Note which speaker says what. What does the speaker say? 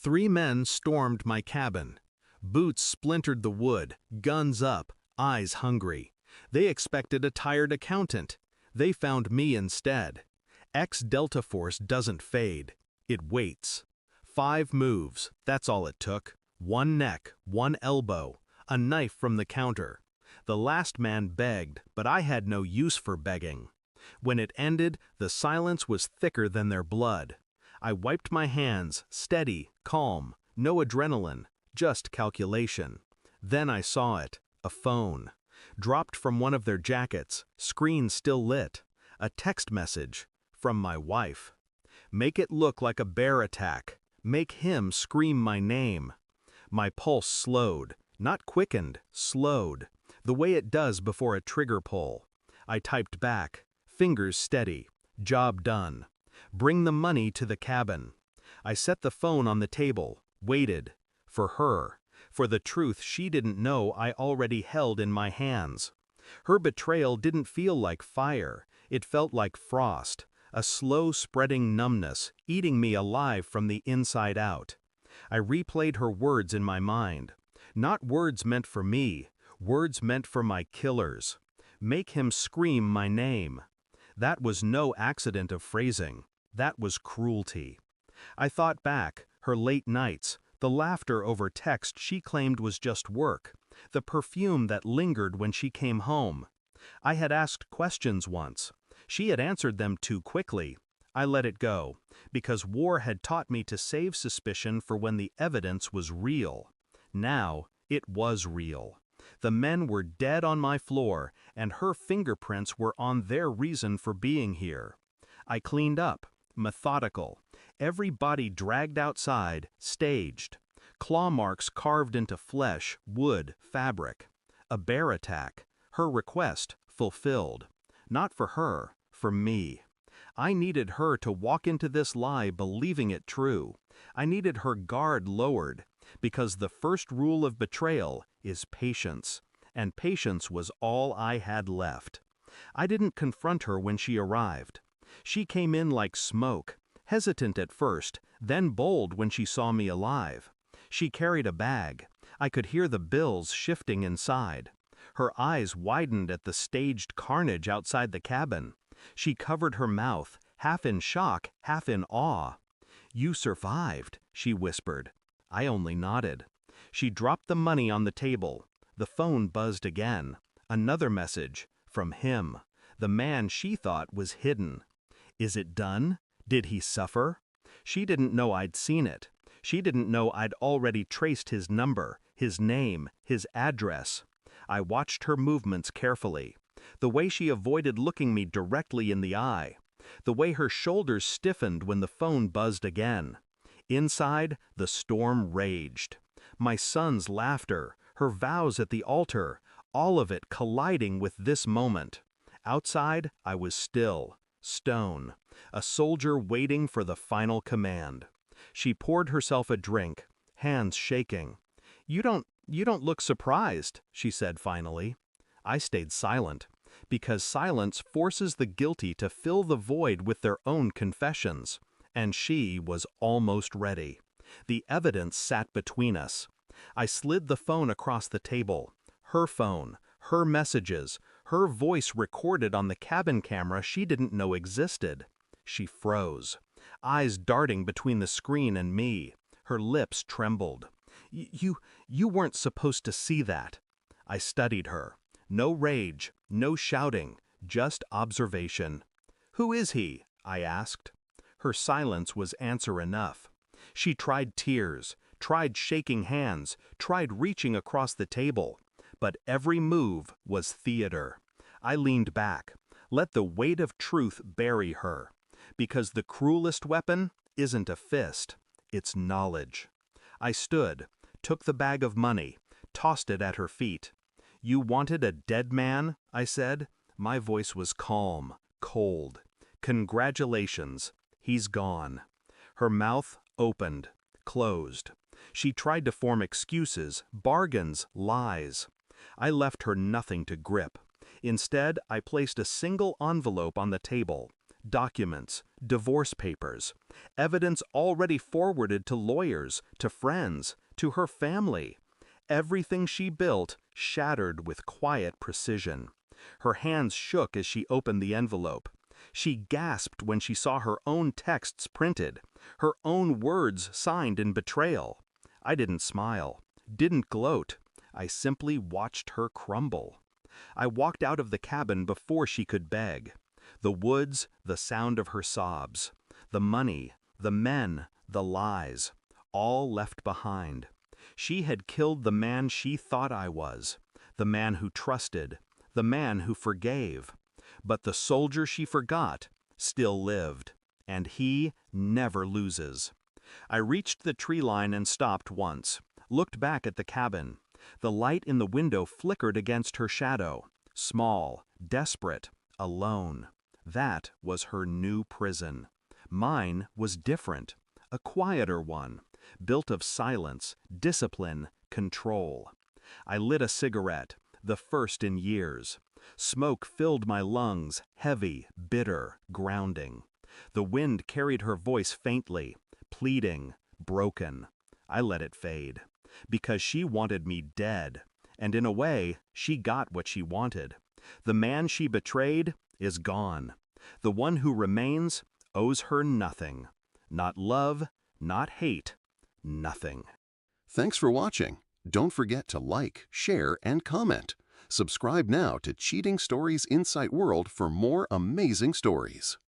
Speaker 1: 3 men stormed my cabin. Boots splintered the wood, guns up, eyes hungry. They expected a tired accountant. They found me instead. X-Delta Force doesn't fade. It waits. 5 moves, that's all it took. 1 neck, 1 elbow, a knife from the counter. The last man begged, but I had no use for begging. When it ended, the silence was thicker than their blood. I wiped my hands, steady, calm, no adrenaline, just calculation. Then I saw it, a phone. Dropped from one of their jackets, screen still lit. A text message, from my wife. Make it look like a bear attack. Make him scream my name. My pulse slowed, not quickened, slowed, the way it does before a trigger pull. I typed back, fingers steady, job done. Bring the money to the cabin. I set the phone on the table, waited. For her, for the truth she didn't know I already held in my hands. Her betrayal didn't feel like fire, it felt like frost, a slow spreading numbness, eating me alive from the inside out. I replayed her words in my mind. Not words meant for me, words meant for my killers. Make him scream my name. That was no accident of phrasing. That was cruelty. I thought back, her late nights, the laughter over text she claimed was just work, the perfume that lingered when she came home. I had asked questions once. She had answered them too quickly. I let it go, because war had taught me to save suspicion for when the evidence was real. Now, it was real. The men were dead on my floor, and her fingerprints were on their reason for being here. I cleaned up, methodical. Every body dragged outside, staged. Claw marks carved into flesh, wood, fabric. A bear attack. Her request fulfilled. Not for her, for me. I needed her to walk into this lie believing it true. I needed her guard lowered, because the first rule of betrayal is patience, and patience was all I had left. I didn't confront her when she arrived. She came in like smoke, hesitant at first, then bold when she saw me alive. She carried a bag. I could hear the bills shifting inside. Her eyes widened at the staged carnage outside the cabin. She covered her mouth, half in shock, half in awe. "You survived," she whispered. I only nodded. She dropped the money on the table. The phone buzzed again. Another message, from him, the man she thought was hidden. Is it done? Did he suffer? She didn't know I'd seen it. She didn't know I'd already traced his number, his name, his address. I watched her movements carefully. The way she avoided looking me directly in the eye. The way her shoulders stiffened when the phone buzzed again. Inside, the storm raged. My son's laughter, her vows at the altar, all of it colliding with this moment. Outside, I was still, stone, a soldier waiting for the final command. She poured herself a drink, hands shaking. You don't look surprised," she said finally. I stayed silent, because silence forces the guilty to fill the void with their own confessions, and she was almost ready. The evidence sat between us. I slid the phone across the table. Her phone, her messages, her voice recorded on the cabin camera she didn't know existed. She froze, eyes darting between the screen and me. Her lips trembled. You weren't supposed to see that." I studied her. No rage, no shouting, just observation. "Who is he?" I asked. Her silence was answer enough. She tried tears, tried shaking hands, tried reaching across the table. But every move was theater. I leaned back, let the weight of truth bury her. Because the cruelest weapon isn't a fist, it's knowledge. I stood, took the bag of money, tossed it at her feet. "You wanted a dead man?" I said. My voice was calm, cold. "Congratulations, he's gone." Her mouth opened, closed. She tried to form excuses, bargains, lies. I left her nothing to grip. Instead, I placed a single envelope on the table, documents, divorce papers, evidence already forwarded to lawyers, to friends, to her family. Everything she built shattered with quiet precision. Her hands shook as she opened the envelope. She gasped when she saw her own texts printed, her own words signed in betrayal. I didn't smile, didn't gloat. I simply watched her crumble. I walked out of the cabin before she could beg. The woods, the sound of her sobs. The money, the men, the lies. All left behind. She had killed the man she thought I was. The man who trusted. The man who forgave. But the soldier she forgot still lived. And he never loses. I reached the tree line and stopped once. Looked back at the cabin. The light in the window flickered against her shadow. Small, desperate, alone. That was her new prison. Mine was different. A quieter one. Built of silence, discipline, control. I lit a cigarette, the first in years. Smoke filled my lungs, heavy, bitter, grounding. The wind carried her voice faintly, pleading, broken. I let it fade. Because she wanted me dead. And in a way, she got what she wanted. The man she betrayed is gone. The one who remains owes her nothing. Not love, not hate, nothing.
Speaker 2: Thanks for watching. Don't forget to like, share, and comment. Subscribe now to Cheating Stories Insight World for more amazing stories.